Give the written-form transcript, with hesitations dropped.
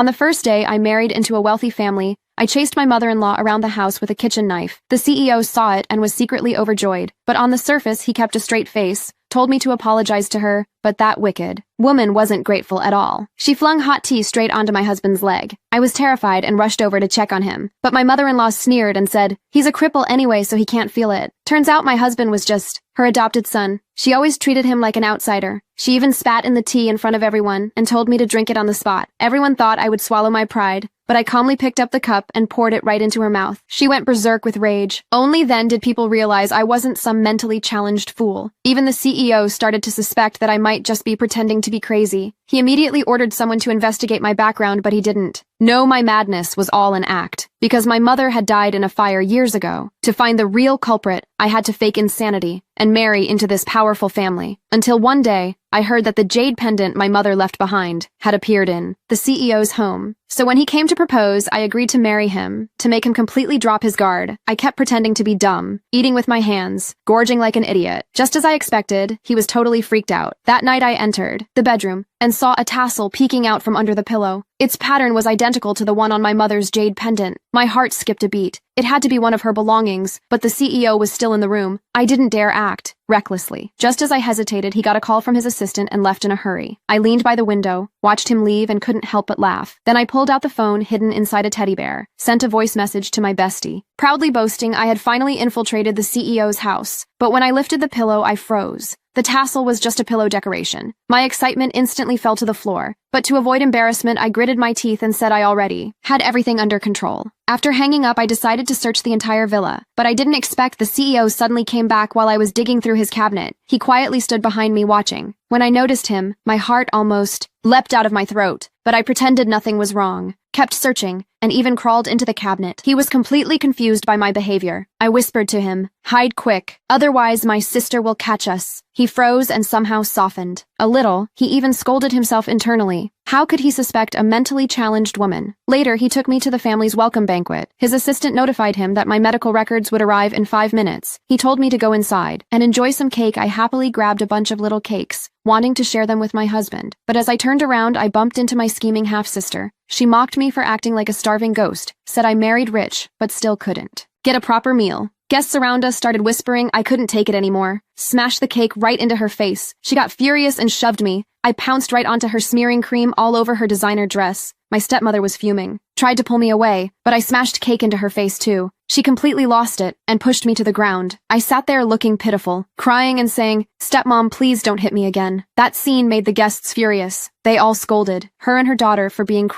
On the first day I married into a wealthy family, I chased my mother-in-law around the house with a kitchen knife. The CEO saw it and was secretly overjoyed, but on the surface he kept a straight face, told me to apologize to her, but that wicked woman wasn't grateful at all. She flung hot tea straight onto my husband's leg. I was terrified and rushed over to check on him, but my mother-in-law sneered and said, "He's a cripple anyway, so he can't feel it." Turns out my husband was just her adopted son. She always treated him like an outsider. She even spat in the tea in front of everyone and told me to drink it on the spot. Everyone thought I would swallow my pride, but I calmly picked up the cup and poured it right into her mouth. She went berserk with rage. Only then did people realize I wasn't some mentally challenged fool. Even the CEO started to suspect that I might just be pretending to be crazy. He immediately ordered someone to investigate my background, but he didn't. No, my madness was all an act. Because my mother had died in a fire years ago. To find the real culprit, I had to fake insanity and marry into this powerful family. Until one day, I heard that the jade pendant my mother left behind had appeared in the CEO's home. So when he came to propose, I agreed to marry him, to make him completely drop his guard. I kept pretending to be dumb, eating with my hands, gorging like an idiot. Just as I expected, he was totally freaked out. That night I entered the bedroom and saw a tassel peeking out from under the pillow. Its pattern was identical to the one on my mother's jade pendant. My heart skipped a beat. It had to be one of her belongings, but the CEO was still in the room. I didn't dare act recklessly. Just as I hesitated, he got a call from his assistant and left in a hurry. I leaned by the window, watched him leave, and couldn't help but laugh. Then I pulled out the phone hidden inside a teddy bear, sent a voice message to my bestie, proudly boasting I had finally infiltrated the CEO's house. But when I lifted the pillow, I froze. The tassel was just a pillow decoration. My excitement instantly fell to the floor, but to avoid embarrassment, I gritted my teeth and said I already had everything under control. After hanging up, I decided to search the entire villa, but I didn't expect the CEO suddenly came back while I was digging through his cabinet. He quietly stood behind me watching. When I noticed him, my heart almost leapt out of my throat, but I pretended nothing was wrong, kept searching, and even crawled into the cabinet. He was completely confused by my behavior. I whispered to him, "Hide quick, otherwise my sister will catch us." He froze and somehow softened. A little, he even scolded himself internally. How could he suspect a mentally challenged woman? Later, he took me to the family's welcome banquet. His assistant notified him that my medical records would arrive in 5 minutes. He told me to go inside and enjoy some cake. I happily grabbed a bunch of little cakes, wanting to share them with my husband. But as I turned around, I bumped into my scheming half-sister. She mocked me for acting like a starving ghost, said I married rich, but still couldn't get a proper meal. Guests around us started whispering I couldn't take it anymore. Smashed the cake right into her face. She got furious and shoved me. I pounced right onto her, smearing cream all over her designer dress. My stepmother was fuming. Tried to pull me away, but I smashed cake into her face too. She completely lost it and pushed me to the ground. I sat there looking pitiful, crying and saying, "Stepmom, please don't hit me again." That scene made the guests furious. They all scolded her and her daughter for being